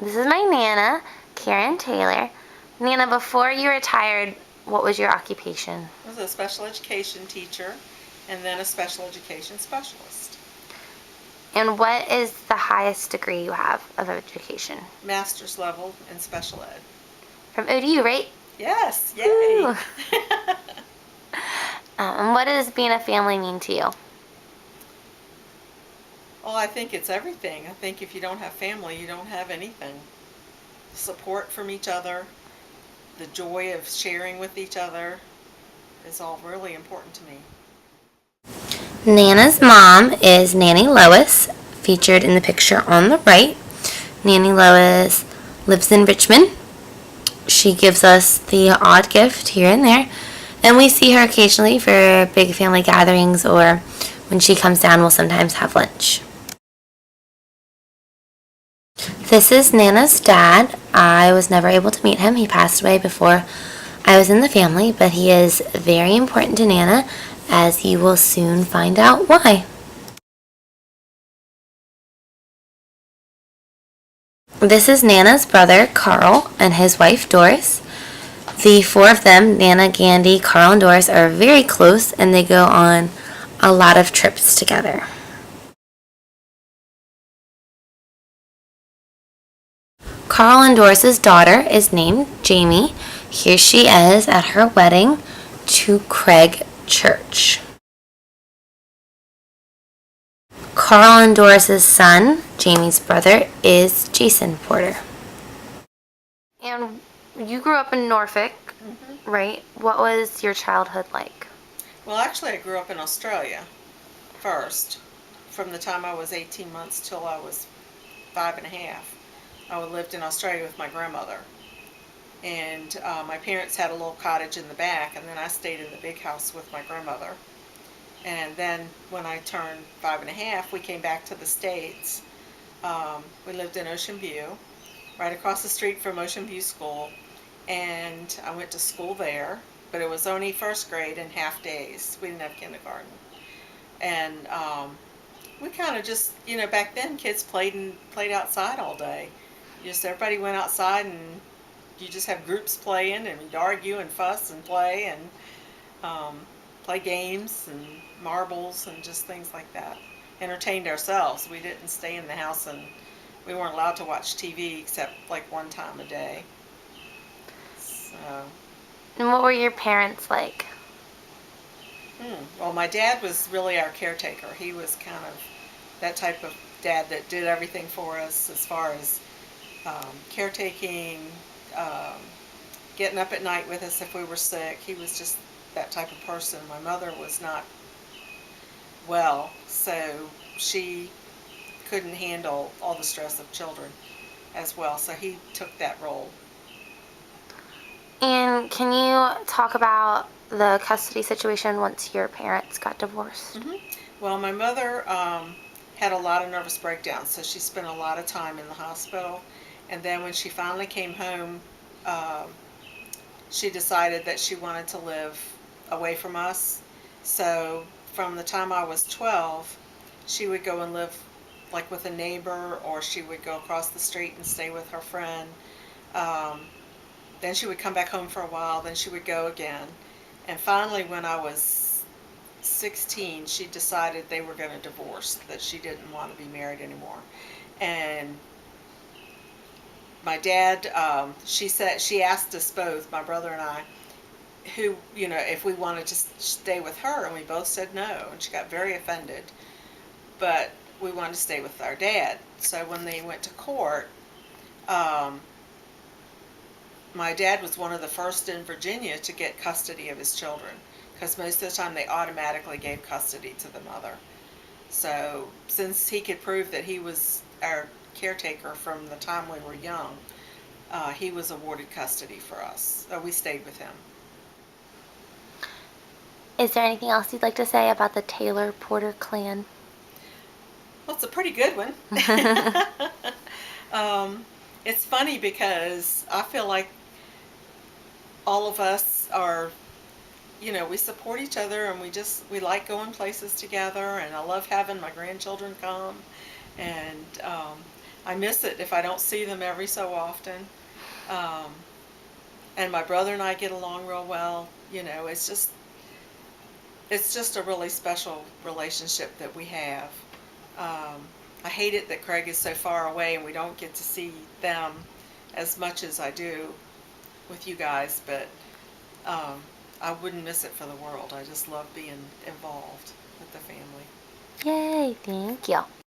This is my Nana, Karen Taylor. Nana, before you retired, what was your occupation? I was a special education teacher and then a special education specialist. And what is the highest degree you have of education? Master's level in special ed. From ODU, right? Yes, yay! And what does being a family mean to you? Well, I think it's everything. I think if you don't have family, you don't have anything. Support from each other, the joy of sharing with each other is all really important to me. Nana's mom is Nanny Lois, featured in the picture on the right. Nanny Lois lives in Richmond. She gives us the odd gift here and there, and we see her occasionally for big family gatherings, or when she comes down, we'll sometimes have lunch. This is Nana's dad. I was never able to meet him. He passed away before I was in the family, but he is very important to Nana, as you will soon find out why. This is Nana's brother, Carl, and his wife, Doris. The four of them, Nana, Gandhi, Carl, and Doris, are very close, and they go on a lot of trips together. Carl and Doris's daughter is named Jamie. Here she is at her wedding to Craig Church. Carl and Doris's son, Jamie's brother, is Jason Porter. And you grew up in Norfolk, right? What was your childhood like? Well, actually, I grew up in Australia first. From the time I was 18 months till I was 5 and a half, I lived in Australia with my grandmother. And my parents had a little cottage in the back, and then I stayed in the big house with my grandmother. And then when I turned 5 and a half, we came back to the States. We lived in Ocean View, right across the street from Ocean View School, and I went to school there, but it was only first grade and half days. We didn't have kindergarten. And we kind of just, back then kids played outside all day. Just everybody went outside, and you just have groups playing, and we'd argue and fuss and play and play games and marbles and just things like that. Entertained ourselves. We didn't stay in the house, and we weren't allowed to watch TV except like one time a day. So. And what were your parents like? Well, my dad was really our caretaker. He was kind of that type of dad that did everything for us as far as caretaking, getting up at night with us if we were sick. He was just that type of person. My mother was not well, so she couldn't handle all the stress of children as well, so he took that role. And can you talk about the custody situation once your parents got divorced? Well, my mother had a lot of nervous breakdowns, so she spent a lot of time in the hospital. And then when she finally came home, she decided that she wanted to live away from us. So from the time I was 12, she would go and live like with a neighbor, or she would go across the street and stay with her friend. Then she would come back home for a while, then she would go again. And finally, when I was 16, she decided they were going to divorce, that she didn't want to be married anymore. And my dad, she asked us both, my brother and I, who, if we wanted to stay with her, and we both said no, and she got very offended. But we wanted to stay with our dad. So when they went to court, my dad was one of the first in Virginia to get custody of his children, because most of the time they automatically gave custody to the mother. So since he could prove that he was our caretaker from the time we were young, he was awarded custody for us. So we stayed with him. Is there anything else you'd like to say about the Taylor Porter clan? Well, it's a pretty good one. It's funny because I feel like all of us are, we support each other, and we like going places together, and I love having my grandchildren come. And I miss it if I don't see them every so often. Um, and my brother and I get along real well. You know, it's just a really special relationship that we have. I hate it that Craig is so far away and we don't get to see them as much as I do with you guys, but I wouldn't miss it for the world. I just love being involved with the family. Yay, thank you.